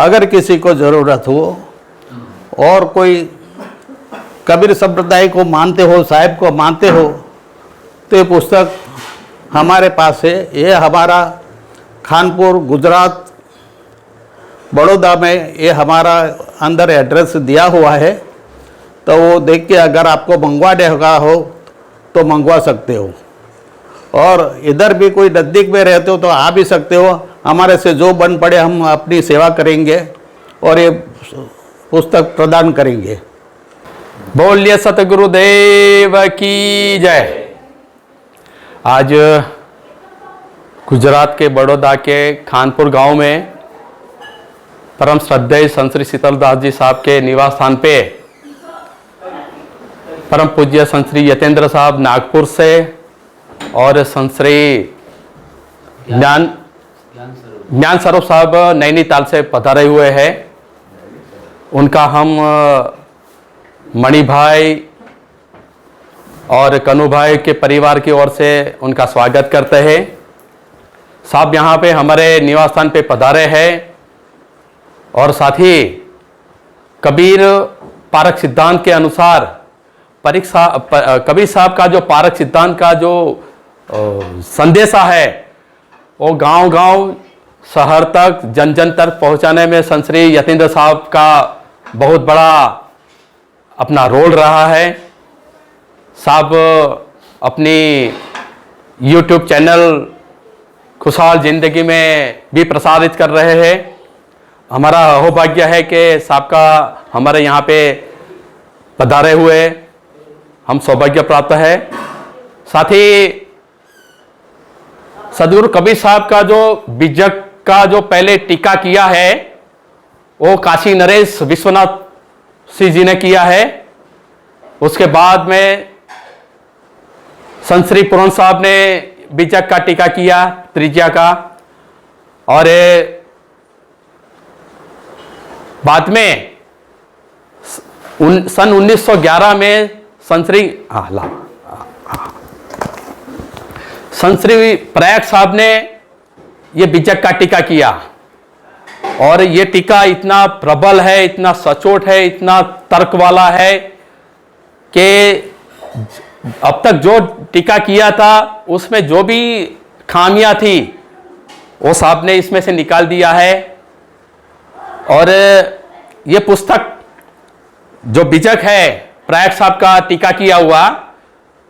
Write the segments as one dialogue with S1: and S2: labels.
S1: अगर किसी को ज़रूरत हो और कोई कबीर संप्रदाय को मानते हो, साहिब को मानते हो, तो ये पुस्तक हमारे पास है। ये हमारा खानपुर गुजरात बड़ौदा में ये हमारा अंदर एड्रेस दिया हुआ है, तो वो देख के अगर आपको मंगवाने का हो तो मंगवा सकते हो। और इधर भी कोई नज़दीक में रहते हो तो आ भी सकते हो। हमारे से जो बन पड़े हम अपनी सेवा करेंगे और ये पुस्तक प्रदान करेंगे।
S2: बोलिए सतगुरुदेव की जय। आज गुजरात के बड़ौदा के खानपुर गांव में परम श्रद्धेय संत श्री शीतलदास जी साहब के निवास स्थान पे परम पूज्य संत श्री यतेंद्र साहब नागपुर से और संत श्री ज्ञान स्वरूप साहब नैनीताल से पधारे हुए हैं। उनका हम मणि भाई और कनु भाई के परिवार की ओर से उनका स्वागत करते हैं। साहब यहाँ पे हमारे निवास स्थान पे पधारे हैं और साथ ही कबीर पारक सिद्धांत के अनुसार कबीर साहब का जो पारक सिद्धांत का जो संदेशा है वो गांव-गांव शहर तक जन जन तक पहुंचाने में संत श्री यतेंद्र साहब का बहुत बड़ा अपना रोल रहा है। साहब अपनी YouTube चैनल खुशहाल जिंदगी में भी प्रसारित कर रहे हैं। हमारा अहोभाग्य है कि साहब का हमारे यहाँ पे पधारे हुए हम सौभाग्य प्राप्त है। साथ ही सदगुरु कबीर साहब का जो बीजक का जो पहले टीका किया है वो काशी नरेश विश्वनाथ सिंह जी ने किया है। उसके बाद में संत श्री पूरन साहब ने बीजक का टीका किया त्रिज्या का, और बाद में सन 1911 में संत श्री प्रयाग साहब ने ये बीजक का टीका किया। और ये टीका इतना प्रबल है, इतना सचोट है, इतना तर्क वाला है कि अब तक जो टीका किया था उसमें जो भी खामियां थी वो साहब ने इसमें से निकाल दिया है। और ये पुस्तक जो बीजक है प्रयाग साहब का टीका किया हुआ,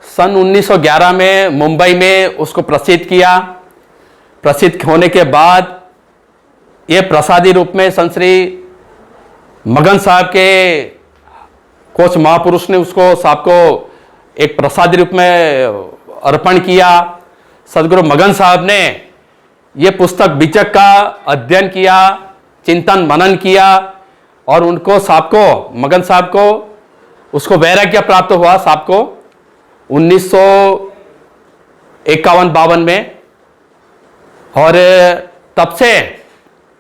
S2: सन 1911 में मुंबई में उसको प्रसिद्ध किया। प्रसिद्ध होने के बाद ये प्रसादी रूप में संत श्री मगन साहब के कोच महापुरुष ने उसको साहब को एक प्रसादी रूप में अर्पण किया। सदगुरु मगन साहब ने ये पुस्तक बीजक का अध्ययन किया, चिंतन मनन किया और उनको साहब को मगन साहब को उसको वैराग्य प्राप्त हुआ साहब को 1951-52 में। और तब से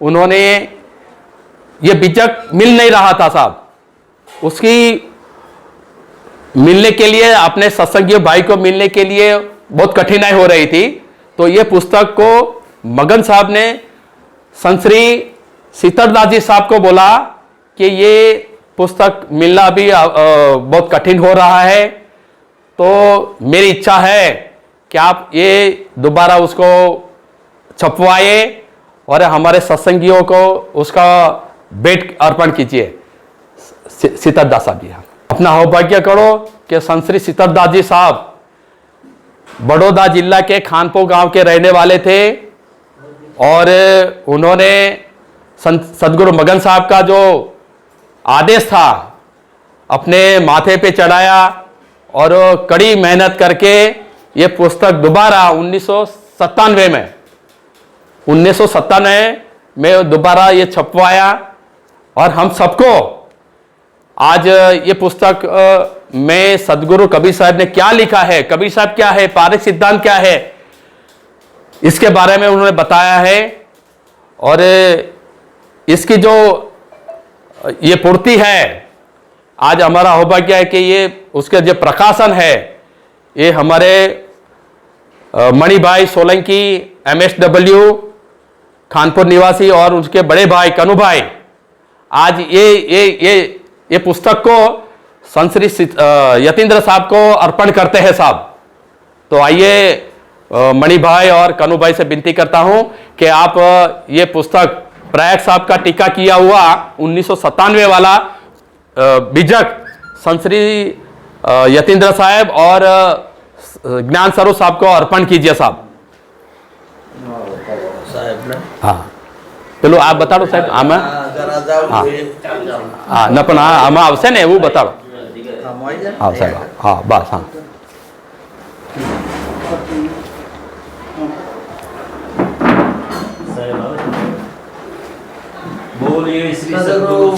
S2: उन्होंने ये बीजक मिल नहीं रहा था साहब, उसकी मिलने के लिए अपने सत्संगी भाई को मिलने के लिए बहुत कठिनाई हो रही थी। तो ये पुस्तक को मगन साहब ने संत श्री शीतलदास जी साहब को बोला कि ये पुस्तक मिलना भी बहुत कठिन हो रहा है, तो मेरी इच्छा है कि आप ये दोबारा उसको छपवाए और हमारे सत्संगियों को उसका भेंट अर्पण कीजिए। शीतलदास साहब जी अपना सौभाग्य करो कि संत श्री शीतलदास जी साहब बड़ौदा जिला के खानपुर गांव के रहने वाले थे और उन्होंने सदगुरु मगन साहब का जो आदेश था अपने माथे पे चढ़ाया और कड़ी मेहनत करके ये पुस्तक दोबारा 1997 में दोबारा ये छपवाया। और हम सबको आज ये पुस्तक में सदगुरु कबीर साहब ने क्या लिखा है, कबीर साहब क्या है, पारक सिद्धांत क्या है, इसके बारे में उन्होंने बताया है। और इसकी जो ये पूर्ति है, आज हमारा सौभाग्य है कि ये उसके जो प्रकाशन है ये हमारे मणि भाई सोलंकी MSW खानपुर निवासी और उसके बड़े भाई कनु भाई आज ये पुस्तक को संत श्री यतीन्द्र साहब को अर्पण करते हैं साहब। तो आइए मणि भाई और कनु भाई से विनती करता हूं कि आप ये पुस्तक प्रयाग साहब का टीका किया हुआ 1997 वाला बीजक संत श्री यतीन्द्र साहब और ज्ञान स्वरूप साहब को अर्पण कीजिए साहब। हाँ પેલું આ બતાડો સાહેબ આમાં હા ના પણ આમાં આવશે ને એવું બતાડો હા સાહેબ હા બસ હા
S3: बोलिए श्री सद्गुरु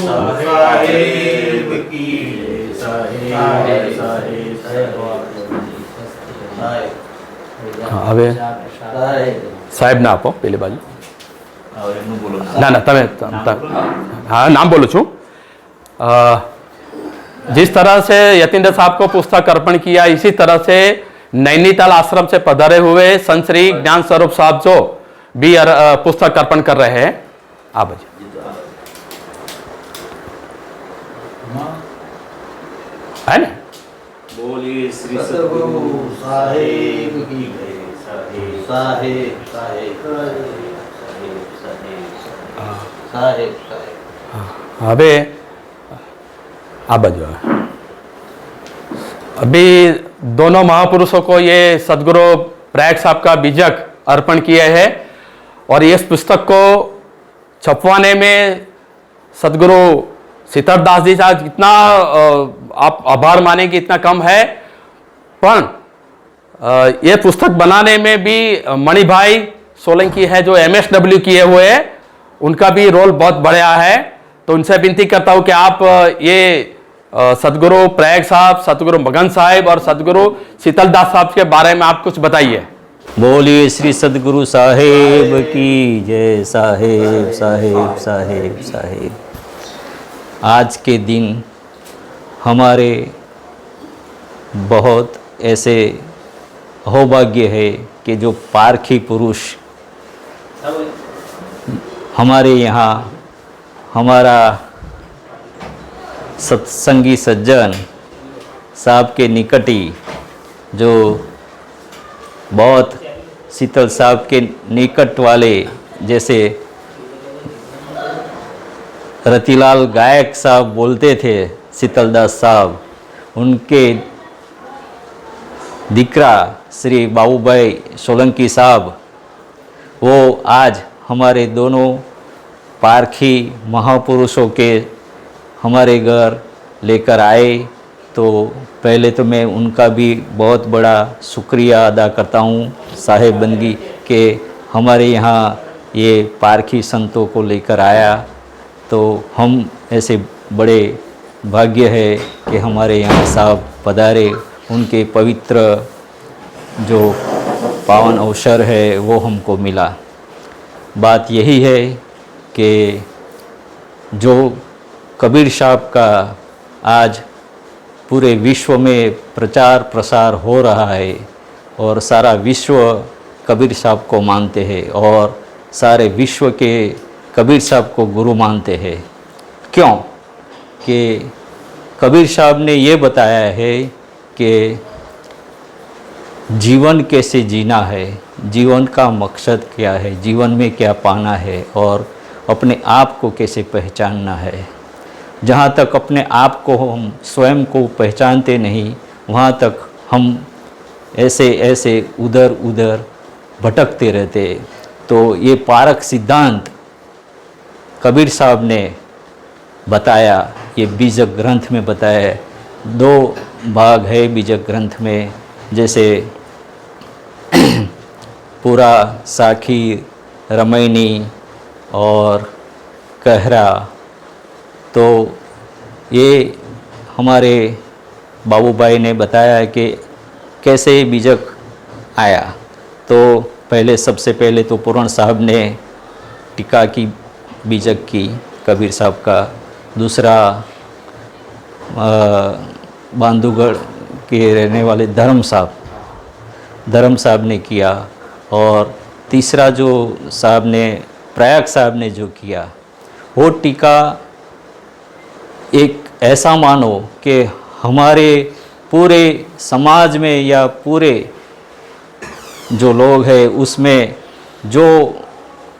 S3: साहेब की साहेब साहेब
S2: હવે સાહેબ ના આપો પેલી બાજુ ना ना तमें हाँ नाम बोलूँ छू। जिस तरह से यतीन्द्र साहब को पुस्तक अर्पण किया इसी तरह से नैनीताल आश्रम से पधारे हुए संत श्री ज्ञान स्वरूप साहब जो भी पुस्तक अर्पण कर रहे हैं। आप है ना
S3: बोलिए श्री सद्गुरु साहेब की साहेब साहेब साहेब
S2: હવે આ बाजू अभी दोनों महापुरुषों को ये सदगुरु प्रयाग साहब का बीजक अर्पण किए हैं और इस पुस्तक को छपवाने में सदगुरु सीतरदास जी साहब इतना आप आभार मानेंगे इतना कम है, पर ये पुस्तक बनाने में भी मणि भाई सोलंकी है जो MSW किए हुए हैं, उनका भी रोल बहुत बढ़िया है। तो उनसे विनती करता हूं कि आप ये सदगुरु प्रयाग साहब, सदगुरु मगन साहब और सदगुरु शीतलदास साहब के बारे में आप कुछ बताइए।
S3: बोलिए श्री सद्गुरु साहेब की जय। साहेब साहेब साहेब साहेब। आज के दिन हमारे बहुत ऐसे सौभाग्य है कि जो पारखी पुरुष हमारे यहाँ हमारा सत्संगी सज्जन साहब के निकट ही जो बहुत शीतल साहब के निकट वाले जैसे रतिलाल गायक साहब बोलते थे शीतलदास साहब, उनके दीकरा श्री बाबूभाई सोलंकी साहब वो आज हमारे दोनों पारखी महापुरुषों के हमारे घर लेकर आए। तो पहले तो मैं उनका भी बहुत बड़ा शुक्रिया अदा करता हूँ साहेब बंदगी के हमारे यहाँ ये पारखी संतों को लेकर आया। तो हम ऐसे बड़े भाग्य है कि हमारे यहाँ साहब पधारे, उनके पवित्र जो पावन अवसर है वो हमको मिला। बात यही है कि जो कबीर साहब का आज पूरे विश्व में प्रचार प्रसार हो रहा है और सारा विश्व कबीर साहब को मानते हैं और सारे विश्व के कबीर साहब को गुरु मानते हैं। क्यों कि कबीर साहब ने ये बताया है कि जीवन कैसे जीना है, जीवन का मकसद क्या है, जीवन में क्या पाना है और अपने आप को कैसे पहचानना है। जहाँ तक अपने आप को हम स्वयं को पहचानते नहीं वहाँ तक हम ऐसे ऐसे उधर उधर भटकते रहते। तो ये पारक सिद्धांत कबीर साहब ने बताया, ये बीजक ग्रंथ में बताया। 2 भाग है बीजक ग्रंथ में, जैसे पूरा साखी, रमैनी और कहरा। तो ये हमारे बाबूभाई ने बताया कि कैसे बीजक आया। तो पहले सबसे पहले तो पूरण साहब ने टीका की बीजक की कबीर साहब का, दूसरा बांधुगढ़ के रहने वाले धर्म साहब ने किया और तीसरा जो साहब ने प्रयाग साहब ने जो किया वो टीका एक ऐसा मानो कि हमारे पूरे समाज में या पूरे जो लोग हैं उसमें जो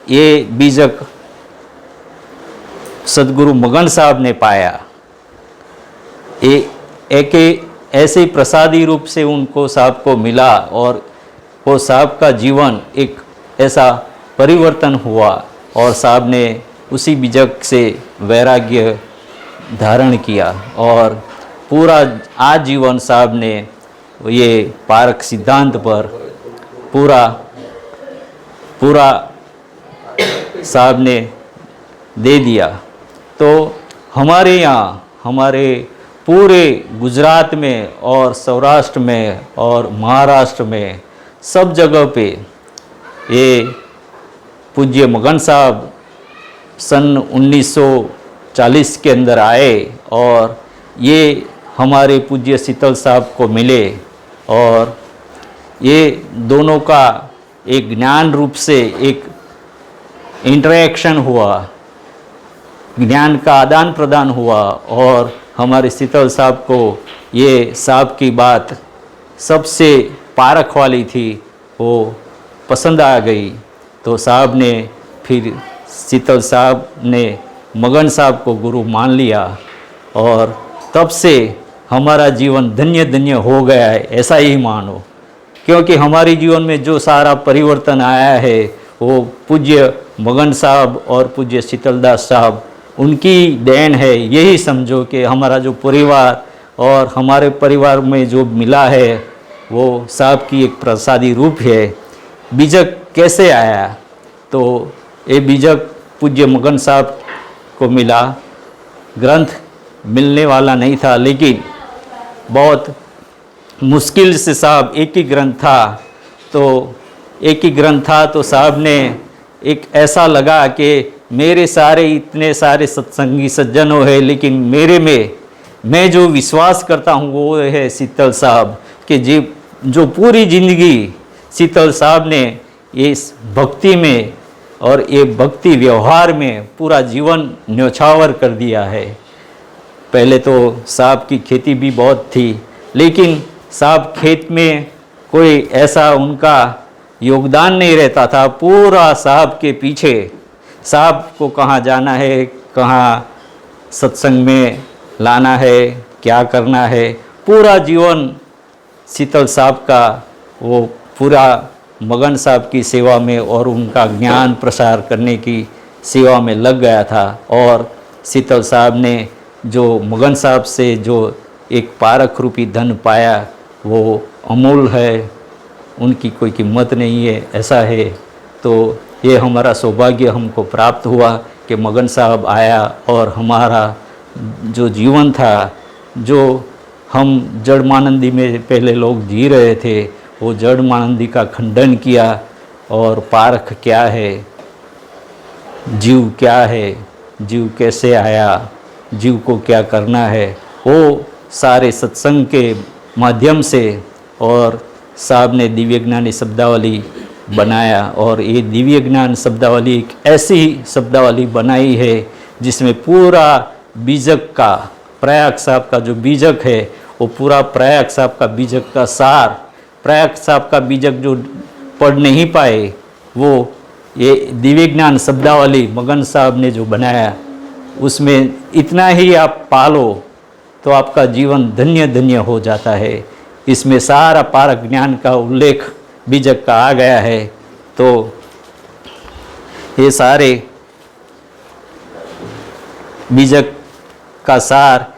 S3: ये बीजक सदगुरु मगन साहब ने पाया, एक ऐसे ही प्रसादी रूप से उनको साहब को मिला और वो साहब का जीवन एक ऐसा परिवर्तन हुआ और साहब ने उसी बीजक से वैराग्य धारण किया और पूरा आजीवन साहब ने ये पारक सिद्धांत पर पूरा साहब ने दे दिया। तो हमारे यहाँ, हमारे पूरे गुजरात में और सौराष्ट्र में और महाराष्ट्र में सब जगह पे ये पूज्य मगन साहब सन 1940 के अंदर आए और ये हमारे पूज्य शीतल साहब को मिले और ये दोनों का एक ज्ञान रूप से एक इंटरेक्शन हुआ, ज्ञान का आदान प्रदान हुआ और हमारे शीतल साहब को ये साहब की बात सबसे पारख वाली थी, वो पसंद आ गई। तो साहब ने फिर शीतल साहब ने मगन साहब को गुरु मान लिया और तब से हमारा जीवन धन्य धन्य हो गया है, ऐसा ही मानो। क्योंकि हमारे जीवन में जो सारा परिवर्तन आया है वो पूज्य मगन साहब और पूज्य शीतलदास साहब उनकी देन है। यही समझो कि हमारा जो परिवार और हमारे परिवार में जो मिला है वो साहब की एक प्रसादी रूप है। बीजक कैसे आया? तो ये बीजक पूज्य मगन साहब को मिला, ग्रंथ मिलने वाला नहीं था, लेकिन बहुत मुश्किल से साहब एक ही ग्रंथ था तो साहब ने एक ऐसा लगा कि मेरे सारे इतने सारे सत्संगी सज्जनों है, लेकिन मेरे में मैं जो विश्वास करता हूँ वो है शीतल साहब कि जो पूरी ज़िंदगी शीतल साहब ने इस भक्ति में और ये भक्ति व्यवहार में पूरा जीवन न्यौछावर कर दिया है। पहले तो साहब की खेती भी बहुत थी, लेकिन साहब खेत में कोई ऐसा उनका योगदान नहीं रहता था। पूरा साहब के पीछे, साहब को कहाँ जाना है, कहाँ सत्संग में लाना है, क्या करना है, पूरा जीवन शीतल साहब का वो पूरा मगन साहब की सेवा में और उनका ज्ञान प्रसार करने की सेवा में लग गया था। और शीतल साहब ने जो मगन साहब से जो एक पारक रूपी धन पाया वो अमूल है, उनकी कोई कीमत नहीं है, ऐसा है। तो ये हमारा सौभाग्य हमको प्राप्त हुआ कि मगन साहब आया और हमारा जो जीवन था, जो हम जड़मानंदी में पहले लोग जी रहे थे, वो जड़मानंदी का खंडन किया और पारख क्या है, जीव क्या है, जीव कैसे आया, जीव को क्या करना है, वो सारे सत्संग के माध्यम से। और साहब ने दिव्य ज्ञानी शब्दावली बनाया और ये दिव्य ज्ञान शब्दावली एक ऐसी शब्दावली बनाई है जिसमें पूरा बीजक का, प्रयाग साहब का जो बीजक है वो पूरा प्रयाग साहब का बीजक का सार, प्रयाग साहब का बीजक जो पढ़ नहीं पाए वो ये दिव्य ज्ञान शब्दावली मगन साहब ने जो बनाया, उसमें इतना ही आप पालो तो आपका जीवन धन्य धन्य हो जाता है। इसमें सारा पारक ज्ञान का उल्लेख बीजक का आ गया है। तो ये सारे बीजक का सार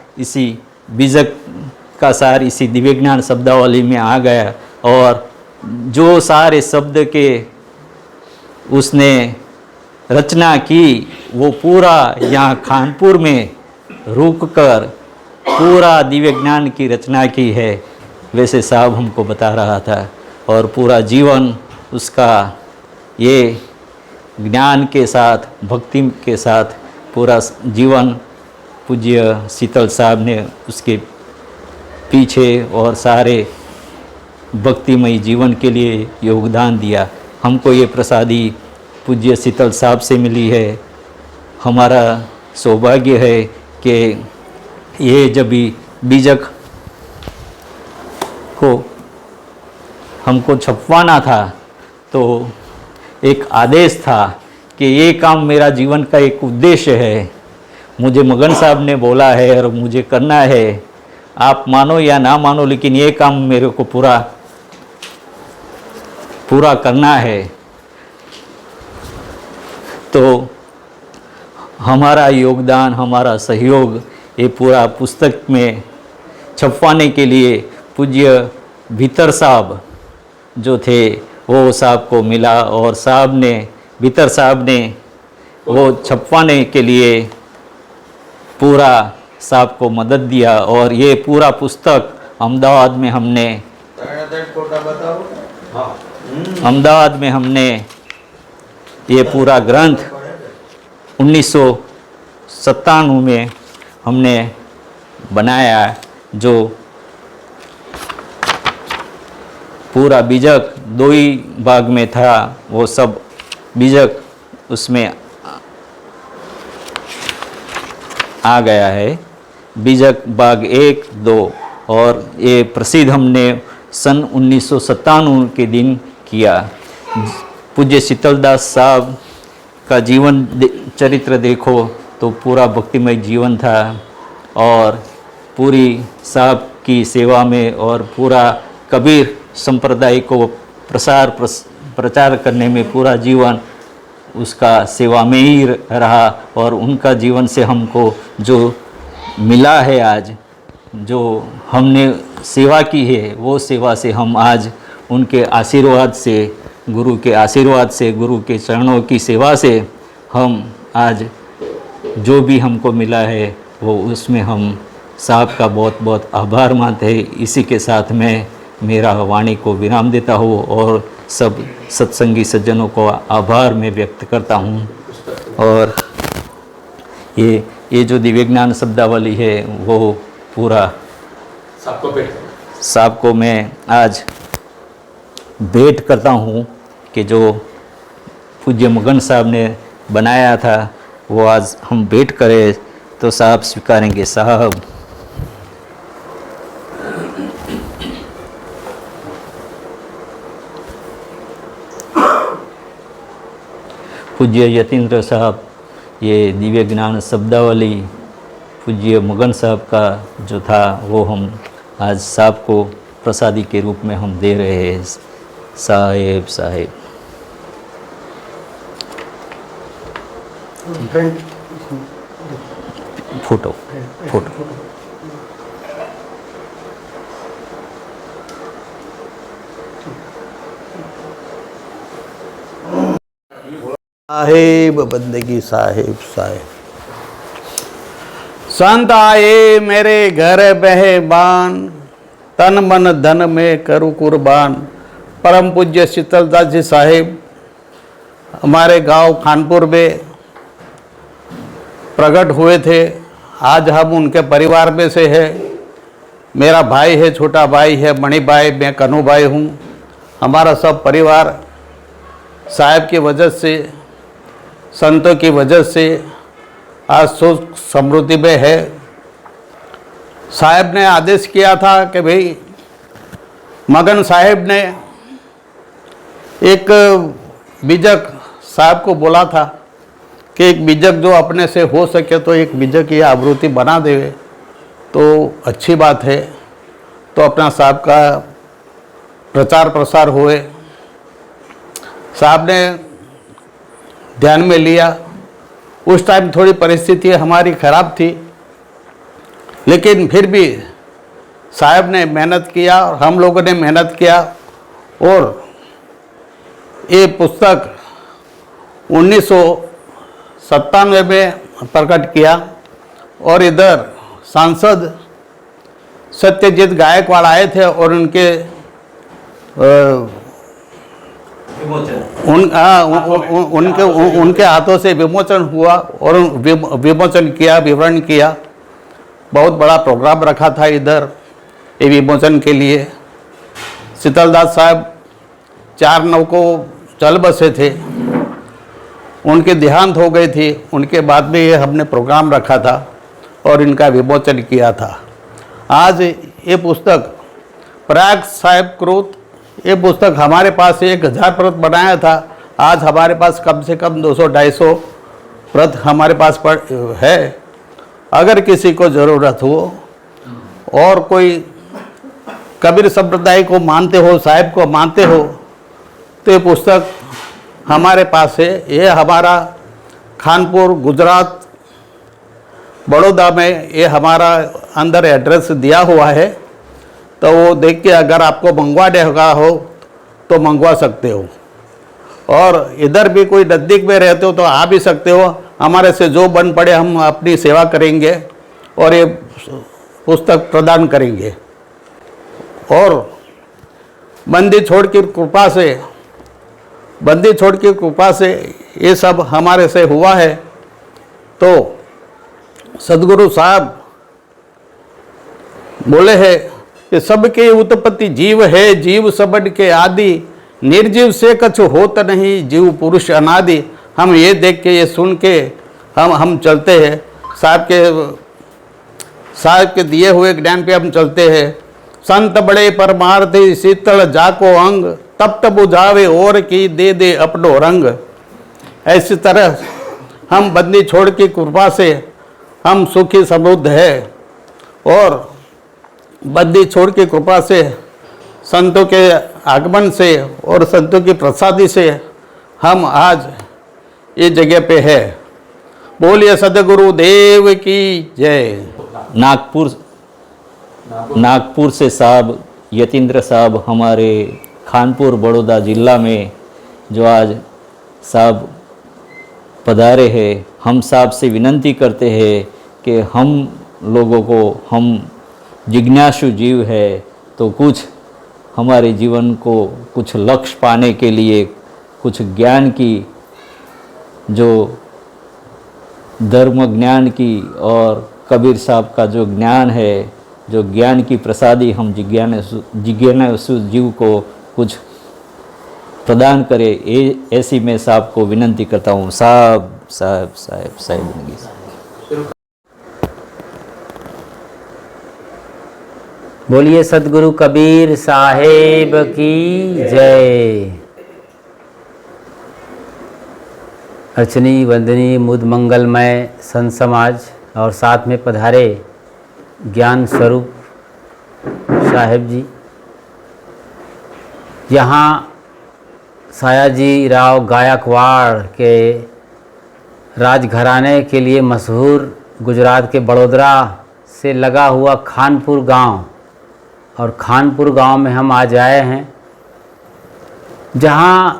S3: इसी दिव्य ज्ञान शब्दावली में आ गया। और जो सारे शब्द के उसने रचना की वो पूरा यहाँ खानपुर में रुककर पूरा दिव्य ज्ञान की रचना की है, वैसे साहब हमको बता रहा था। और पूरा जीवन उसका ये ज्ञान के साथ, भक्ति के साथ पूरा जीवन पूज्य शीतल साहब ने उसके पीछे और सारे भक्तिमय जीवन के लिए योगदान दिया। हमको ये प्रसादी पूज्य शीतल साहब से मिली है। हमारा सौभाग्य है कि ये जब भी बीजक को हमको छपवाना था तो एक आदेश था कि ये काम मेरा जीवन का एक उद्देश्य है, मुझे मगन साहब ने बोला है और मुझे करना है, आप मानो या ना मानो लेकिन ये काम मेरे को पूरा करना है। तो हमारा योगदान, हमारा सहयोग ये पूरा पुस्तक में छपवाने के लिए पूज्य भीतर साहब जो थे वो साहब को मिला और भीतर साहब ने वो छपवाने के लिए पूरा साहब को मदद दिया और ये पूरा पुस्तक अहमदाबाद में हमने ये पूरा ग्रंथ 1997 में हमने बनाया, जो पूरा बीजक 2 ही भाग में था, वो सब बीजक उसमें आ गया है, बीजक भाग 1, 2 और ये प्रसिद्ध हमने सन 1997 के दिन किया। पूज्य शीतलदास साहब का जीवन चरित्र देखो तो पूरा भक्तिमय जीवन था और पूरी साहब की सेवा में और पूरा कबीर संप्रदाय को प्रचार करने में पूरा जीवन उसका सेवा में ही रहा और उनका जीवन से हमको जो मिला है आज, जो हमने सेवा की है, वो सेवा से हम आज उनके आशीर्वाद से, गुरु के आशीर्वाद से, गुरु के चरणों की सेवा से हम आज जो भी हमको मिला है वो उसमें हम साहब का बहुत बहुत आभार मानते हैं। इसी के साथ मैं मेरा वाणी को विराम देता हूँ और सब सत्संगी सज्जनों को आभार में व्यक्त करता हूँ। और ये जो दिव्य ज्ञान शब्दावली है वो पूरा साहब को मैं आज भेंट करता हूँ कि जो पूज्य मगन साहब ने बनाया था वो आज हम भेंट करें तो साहब स्वीकारेंगे। साहब पूज्य यतीन्द्र साहब, ये दिव्य ज्ञान शब्दावली पूज्य मगन साहब का जो था वो हम आज साहब को प्रसादी के रूप में हम दे रहे हैं। साहेब साहेब फोटो
S1: साहेब बंदगी साहेब साहेब। संत आए मेरे घर बेहबान, तन मन धन में करूँ कुर्बान। परम पूज्य शीतलदास जी साहेब हमारे गांव खानपुर में प्रकट हुए थे। आज हम उनके परिवार में से है। मेरा भाई है, छोटा भाई है मणि भाई, मैं कन्हू भाई हूँ। हमारा सब परिवार साहेब की वजह से, संतों की वजह से आज सुख समृद्धि में है। साहेब ने आदेश किया था कि भाई मगन साहेब ने एक बीजक साहब को बोला था कि एक बीजक जो अपने से हो सके तो एक बीजक ये आवृत्ति बना देवे तो अच्छी बात है। तो अपना साहब का प्रचार प्रसार हुए। साहब ने ध्यान में लिया। उस टाइम थोड़ी परिस्थिति हमारी ख़राब थी, लेकिन फिर भी साहब ने मेहनत किया और हम लोगों ने मेहनत किया और ये पुस्तक 1997 में प्रकट किया। और इधर सांसद सत्यजीत गायकवाड़ आए थे और उनके हाथों से विमोचन हुआ और विमोचन किया, विवरण किया। बहुत बड़ा प्रोग्राम रखा था इधर ये विमोचन के लिए। शीतलदास साहब 4/9 को चल बसे थे, उनके देहांत हो गई थी। उनके बाद में ये हमने प्रोग्राम रखा था और इनका विमोचन किया था। आज ये पुस्तक प्रयाग साहिब कृत, ये पुस्तक हमारे पास 1000 प्रत बनाया था। आज हमारे पास कम से कम 200-250 प्रत हमारे पास है। अगर किसी को ज़रूरत हो और कोई कबीर संप्रदाय को मानते हो, साहिब को मानते हो, तो ये पुस्तक हमारे पास है। ये हमारा खानपुर गुजरात बड़ौदा में ये हमारा अंदर एड्रेस दिया हुआ है, तो वो देख के अगर आपको मंगवाने का हो तो मंगवा सकते हो। और इधर भी कोई नज़दीक में रहते हो तो आ भी सकते हो। हमारे से जो बन पड़े हम अपनी सेवा करेंगे और ये पुस्तक प्रदान करेंगे। और बंदी छोड़ की कृपा से ये सब हमारे से हुआ है। तो सदगुरु साहब बोले हैं कि सबके उत्पत्ति जीव है, जीव सबन के आदि, निर्जीव से कछु होत नहीं, जीव पुरुष अनादि। हम ये देख के, ये सुन के हम चलते हैं। साहब के दिए हुए ज्ञान पे हम चलते हैं। संत बड़े परमार्थी, शीतल जाको अंग, तप तप बुझावे और की दे अपनो रंग। ऐसी तरह हम बंदी छोड़ की कृपा से हम सुखी समृद्ध है। और बंदी छोड़ की कृपा से, संतों के आगमन से और संतों की प्रसादी से हम आज ये जगह पे है। बोलिए सदगुरु देव की जय।
S3: नागपुर से साहब यतीन्द्र साहब हमारे खानपुर बड़ौदा ज़िला में जो आज साहब पधारे हैं, हम साहब से विनती करते हैं कि हम लोगों को, हम जिज्ञासु जीव है, तो कुछ हमारे जीवन को कुछ लक्ष्य पाने के लिए, कुछ ज्ञान की, जो धर्म ज्ञान की और कबीर साहब का जो ज्ञान है, जो ज्ञान की प्रसादी हम जिज्ञासु जीव को कुछ प्रदान करे, ऐसी मैं साहब को विनती करता हूँ। साहब
S4: बोलिए सदगुरु कबीर साहेब की जय। अर्चनी वंदनी मुद मंगलमय संत समाज और साथ में पधारे ज्ञान स्वरूप साहेब जी, यहाँ सयाजी राव गायकवाड़ के राजघराने के लिए मशहूर गुजरात के बड़ोदरा से लगा हुआ खानपुर गांव, और खानपुर गांव में हम आज आए हैं, जहां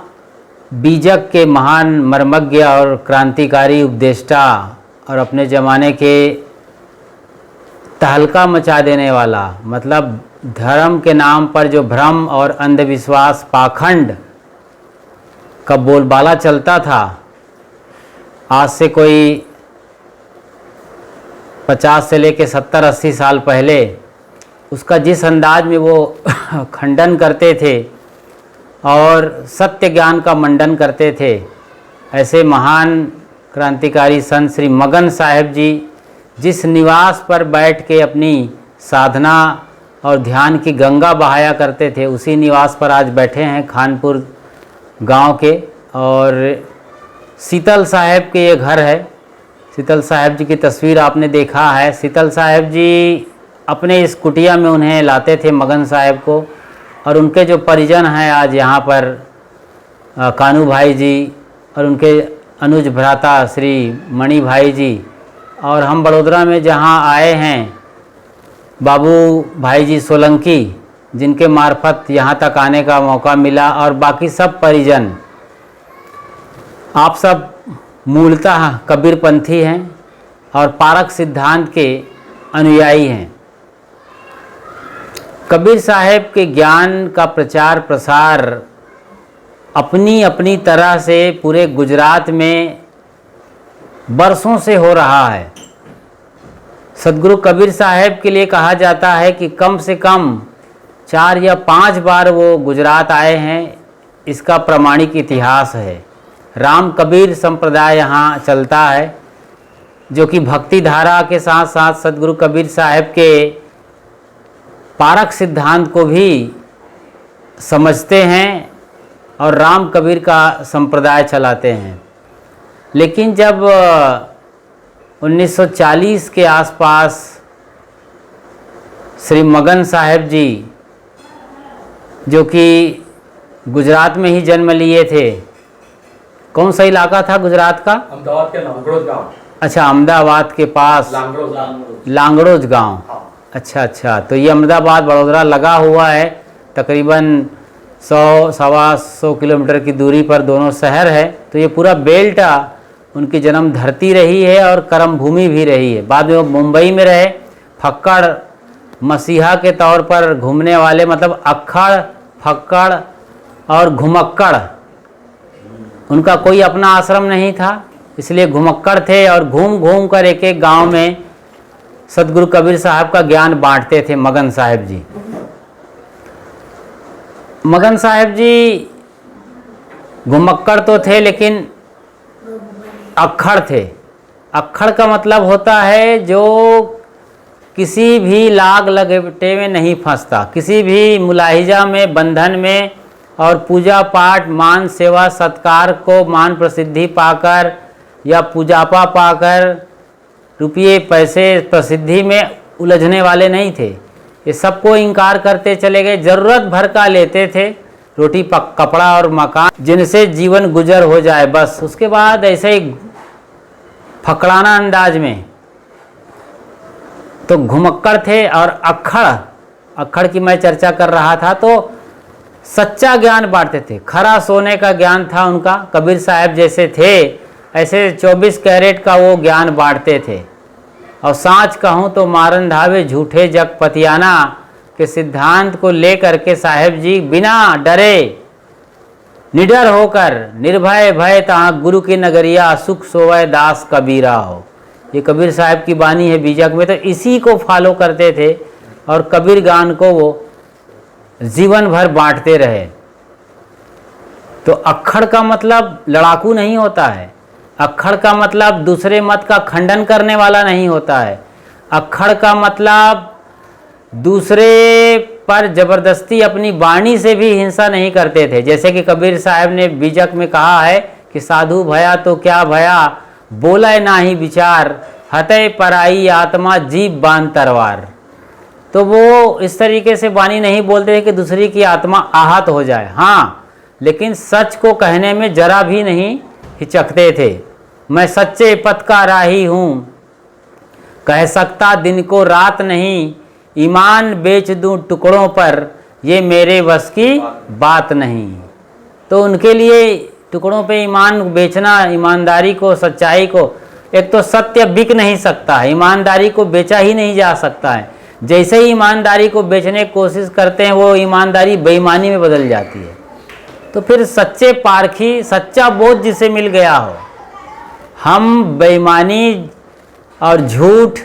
S4: बीजक के महान मर्मज्ञ और क्रांतिकारी उपदेष्टा और अपने ज़माने के तहलका मचा देने वाला, मतलब धर्म के नाम पर जो भ्रम और अंधविश्वास पाखंड का बोलबाला चलता था, आज से कोई 50 से लेकर 70-80 साल पहले, उसका जिस अंदाज में वो खंडन करते थे और सत्य ज्ञान का मंडन करते थे, ऐसे महान क्रांतिकारी संत श्री मगन साहेब जी जिस निवास पर बैठ के अपनी साधना और ध्यान की गंगा बहाया करते थे, उसी निवास पर आज बैठे हैं खानपुर गांव के। और शीतल साहेब के ये घर है। शीतल साहेब जी की तस्वीर आपने देखा है। शीतल साहेब जी अपने इस कुटिया में उन्हें लाते थे मगन साहेब को, और उनके जो परिजन हैं आज यहाँ पर कानू भाई जी और उनके अनुज भ्राता श्री मणि भाई जी, और हम बड़ोदरा में जहाँ आए हैं बाबू भाई जी सोलंकी, जिनके मार्फत यहाँ तक आने का मौका मिला, और बाकी सब परिजन। आप सब मूलतः कबीरपंथी हैं और पारक सिद्धांत के अनुयायी हैं। कबीर साहेब के ज्ञान का प्रचार प्रसार अपनी अपनी तरह से पूरे गुजरात में बरसों से हो रहा है। सदगुरु कबीर साहेब के लिए कहा जाता है कि कम से कम 4 या 5 बार वो गुजरात आए हैं। इसका प्रमाणिक इतिहास है। राम कबीर संप्रदाय यहाँ चलता है। जो कि भक्ति धारा के साथ साथ सदगुरु कबीर साहब के पारक सिद्धांत को भी समझते हैं और राम कबीर का संप्रदाय चलाते हैं। लेकिन जब 1940 के आसपास श्री मगन साहब जी, जो कि गुजरात में ही जन्म लिए थे, कौन सा इलाका था गुजरात का?
S2: अहमदाबाद के लांगड़ोज गांव। अच्छा,
S4: अहमदाबाद के पास लांगड़ोज गांव। अच्छा, तो ये अहमदाबाद बड़ौदा लगा हुआ है, तकरीबन 100-125 किलोमीटर की दूरी पर दोनों शहर है। तो ये पूरा बेल्ट उनकी जन्म धरती रही है और कर्म भूमि भी रही है। बाद में वो मुंबई में रहे, फक्कड़ मसीहा के तौर पर घूमने वाले, मतलब अक्खड़, फक्कड़ और घुमक्कड़, उनका कोई अपना आश्रम नहीं था, इसलिए घुमक्कड़ थे और घूम घूम कर एक एक गांव में सदगुरु कबीर साहब का ज्ञान बांटते थे मगन साहब जी। मगन साहब जी घुमक्कड़ तो थे लेकिन अक्खड़ थे। अक्खड़ का मतलब होता है जो किसी भी लाग लपेटे में नहीं फंसता, किसी भी मुलाहिजा में, बंधन में, और पूजा पाठ, मान सेवा सत्कार को मान प्रसिद्धि पाकर या पूजापा पाकर रुपये पैसे प्रसिद्धि में उलझने वाले नहीं थे। ये सबको इनकार करते चले गए, ज़रूरत भर का लेते थे, रोटी कपड़ा और मकान, जिनसे जीवन गुजर हो जाए बस। उसके बाद ऐसे ही फकड़ाना अंदाज में तो घुमक्कड़ थे। और अक्खड़ की मैं चर्चा कर रहा था, तो सच्चा ज्ञान बांटते थे, खरा सोने का ज्ञान था उनका। कबीर साहब जैसे थे ऐसे 24 कैरेट का वो ज्ञान बांटते थे। और सांच कहूँ तो मारन धावे झूठे जग पतियाना के सिद्धांत को लेकर के साहेब जी बिना डरे, निडर होकर, निर्भय भय तहाँ गुरु की नगरिया, सुख सोवै दास कबीरा हो। ये कबीर साहब की बानी है बीजक में। तो इसी को फॉलो करते थे और कबीर गान को वो जीवन भर बांटते रहे। तो अक्खड़ का मतलब लड़ाकू नहीं होता है, अक्खड़ का मतलब दूसरे मत का खंडन करने वाला नहीं होता है, अक्खड़ का मतलब दूसरे पर जबरदस्ती अपनी वाणी से भी हिंसा नहीं करते थे। जैसे कि कबीर साहब ने बीजक में कहा है कि साधु भया तो क्या भया, बोले ना ही विचार, हतय पराई आत्मा जीव बांध तरवार। तो वो इस तरीके से वाणी नहीं बोलते थे कि दूसरी की आत्मा आहत हो जाए, हाँ, लेकिन सच को कहने में जरा भी नहीं हिचकते थे। मैं सच्चे पथ का राही हूँ, कह सकता दिन को रात नहीं, ईमान बेच दूँ टुकड़ों पर, ये मेरे बस की बात नहीं। तो उनके लिए टुकड़ों पे ईमान बेचना, ईमानदारी को, सच्चाई को, एक तो सत्य बिक नहीं सकता है, ईमानदारी को बेचा ही नहीं जा सकता है। जैसे ही ईमानदारी को बेचने की कोशिश करते हैं वो ईमानदारी बेईमानी में बदल जाती है। तो फिर सच्चे पारखी, सच्चा बोध जिसे मिल गया हो, हम बेईमानी और झूठ,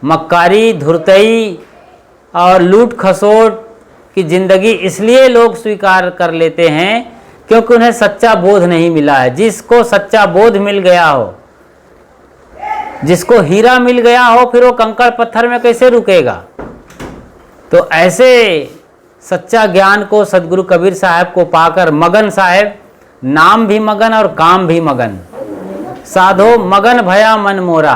S4: मक्कारी, धुरतई और लूट खसोट की ज़िंदगी इसलिए लोग स्वीकार कर लेते हैं क्योंकि उन्हें सच्चा बोध नहीं मिला है। जिसको सच्चा बोध मिल गया हो, जिसको हीरा मिल गया हो, फिर वो कंकड़ पत्थर में कैसे रुकेगा। तो ऐसे सच्चा ज्ञान को सदगुरु कबीर साहब को पाकर मगन साहब, नाम भी मगन और काम भी मगन, साधो मगन भया मन मोरा।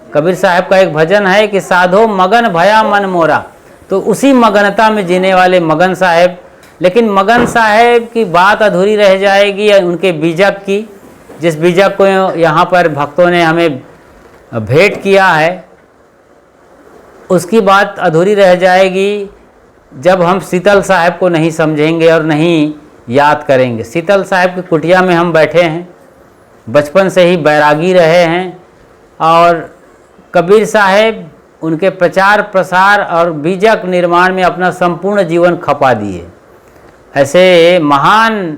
S4: कबीर साहब का एक भजन है कि साधो मगन भया मन मोरा। तो उसी मगनता में जीने वाले मगन साहब। लेकिन मगन साहब की बात अधूरी रह जाएगी उनके बीजक की, जिस बीजक को यहाँ पर भक्तों ने हमें भेंट किया है, उसकी बात अधूरी रह जाएगी जब हम शीतल साहब को नहीं समझेंगे और नहीं याद करेंगे। शीतल साहब की कुटिया में हम बैठे हैं, बचपन से ही बैरागी रहे हैं और कबीर साहब उनके प्रचार प्रसार और बीजक निर्माण में अपना संपूर्ण जीवन खपा दिए। ऐसे महान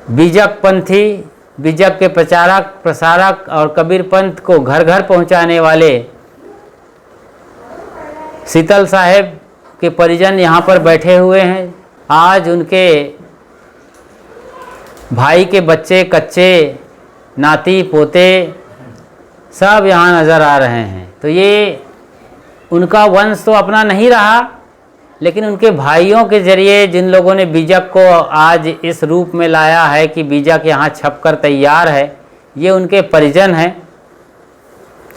S4: बीजक पंथी, बीजक के प्रचारक प्रसारक और कबीर पंथ को घर घर पहुंचाने वाले शीतल साहब के परिजन यहाँ पर बैठे हुए हैं। आज उनके भाई के बच्चे, कच्चे नाती पोते सब यहाँ नज़र आ रहे हैं। तो ये उनका वंश तो अपना नहीं रहा, लेकिन उनके भाइयों के जरिए जिन लोगों ने बीजक को आज इस रूप में लाया है कि बीजक यहाँ छपकर तैयार है, ये उनके परिजन हैं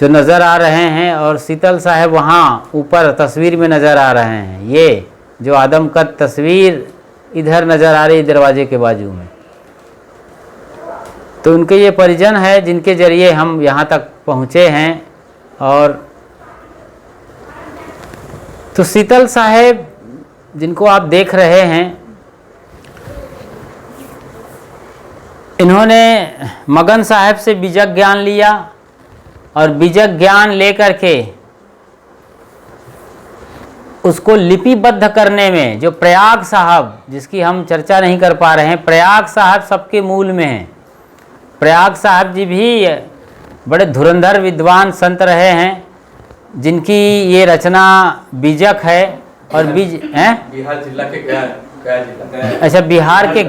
S4: जो नज़र आ रहे हैं। और शीतल साहब वहाँ ऊपर तस्वीर में नज़र आ रहे हैं। ये जो आदमकद तस्वीर इधर नज़र आ रही दरवाजे के बाजू में, तो उनके ये परिजन है जिनके जरिए हम यहाँ तक पहुँचे हैं। और तो शीतल साहब जिनको आप देख रहे हैं, इन्होंने मगन साहब से बीजक ज्ञान लिया और बीजक ज्ञान लेकर के उसको लिपिबद्ध करने में, जो प्रयाग साहब जिसकी हम चर्चा नहीं कर पा रहे हैं, प्रयाग साहब सबके मूल में हैं। प्रयाग साहब जी भी बड़े धुरंधर विद्वान संत रहे हैं, जिनकी ये रचना बीजक है। और बीज हैं
S2: बिहार जिला के गया जिला,
S4: अच्छा, बिहार के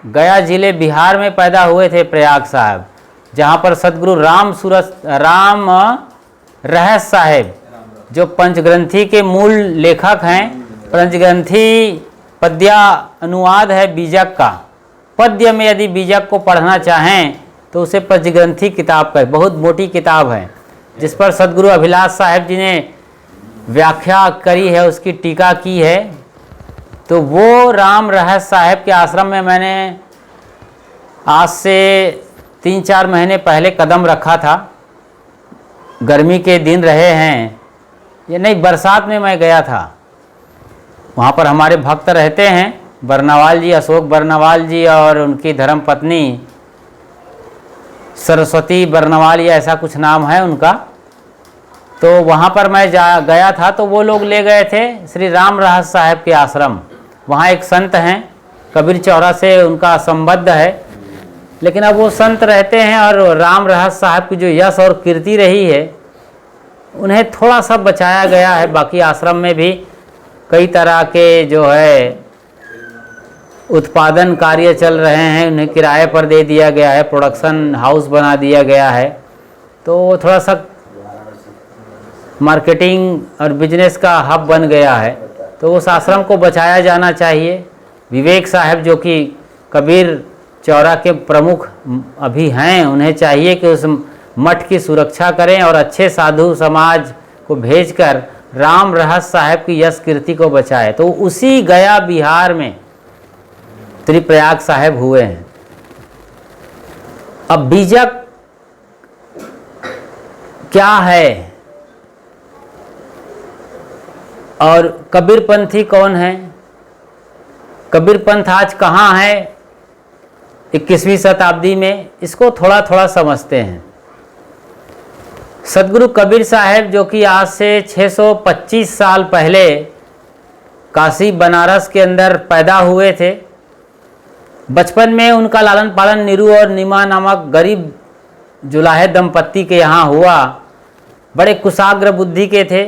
S4: गया जिले बिहार में पैदा हुए थे प्रयाग साहब, जहाँ पर सदगुरु राम रहस साहेब जो पंचग्रंथी के मूल लेखक हैं। पंचग्रंथी पद्या अनुवाद है बीजक का। पद्य में यदि बीजक को पढ़ना चाहें तो उसे पंचग्रंथी किताब का, बहुत मोटी किताब है, जिस पर सदगुरु अभिलाष साहेब जी ने व्याख्या करी है, उसकी टीका की है। तो वो राम रहस साहेब के आश्रम में मैंने आज से 3-4 महीने पहले कदम रखा था। गर्मी के दिन रहे हैं, ये नहीं, बरसात में मैं गया था। वहाँ पर हमारे भक्त रहते हैं, बरनवाल जी, अशोक बरनवाल जी और उनकी धर्मपत्नी सरस्वती बरनवाल या ऐसा कुछ नाम है उनका। तो वहाँ पर मैं गया था, तो वो लोग ले गए थे श्री राम रहस साहब के आश्रम। वहाँ एक संत हैं, कबीर चौरा से उनका संबद्ध है, लेकिन अब वो संत रहते हैं और राम रहस साहब की जो यश और कीर्ति रही है, उन्हें थोड़ा सा बचाया गया है। बाकी आश्रम में भी कई तरह के जो है उत्पादन कार्य चल रहे हैं, उन्हें किराए पर दे दिया गया है, प्रोडक्शन हाउस बना दिया गया है। तो थोड़ा सा मार्केटिंग और बिजनेस का हब बन गया है, तो उस आश्रम को बचाया जाना चाहिए। विवेक साहब जो कि कबीर चौरा के प्रमुख अभी हैं, उन्हें चाहिए कि उस मठ की सुरक्षा करें और अच्छे साधु समाज को भेजकर राम रहस साहब की यश कीर्ति को बचाए। तो उसी गया बिहार में त्रिप्रयाग साहब हुए हैं। अब बीजक क्या है और कबीरपंथी कौन है, कबीरपंथ आज कहाँ है 21वीं शताब्दी में, इसको थोड़ा थोड़ा समझते हैं। सदगुरु कबीर साहब जो कि आज से 625 साल पहले काशी बनारस के अंदर पैदा हुए थे। बचपन में उनका लालन पालन नीरू और नीमा नामक गरीब जुलाहे दंपत्ति के यहाँ हुआ। बड़े कुशाग्र बुद्धि के थे,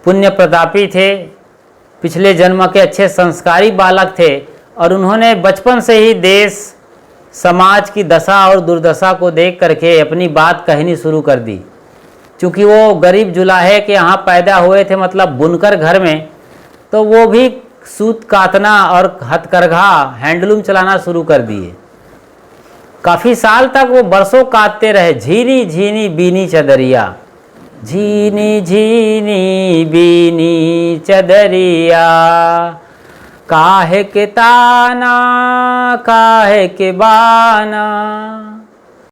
S4: पुण्य प्रतापी थे, पिछले जन्म के अच्छे संस्कारी बालक थे और उन्होंने बचपन से ही देश समाज की दशा और दुर्दशा को देख करके अपनी बात कहनी शुरू कर दी। चूँकि वो गरीब जुलाहे के यहाँ पैदा हुए थे, मतलब बुनकर घर में, तो वो भी सूत कातना और हथकरघा हैंडलूम चलाना शुरू कर दिए। काफ़ी साल तक वो बरसों काटते रहे। झीनी झीनी बीनी चदरिया, झीनी झीनी बीनी चदरिया, काहे के ताना काहे के बाना,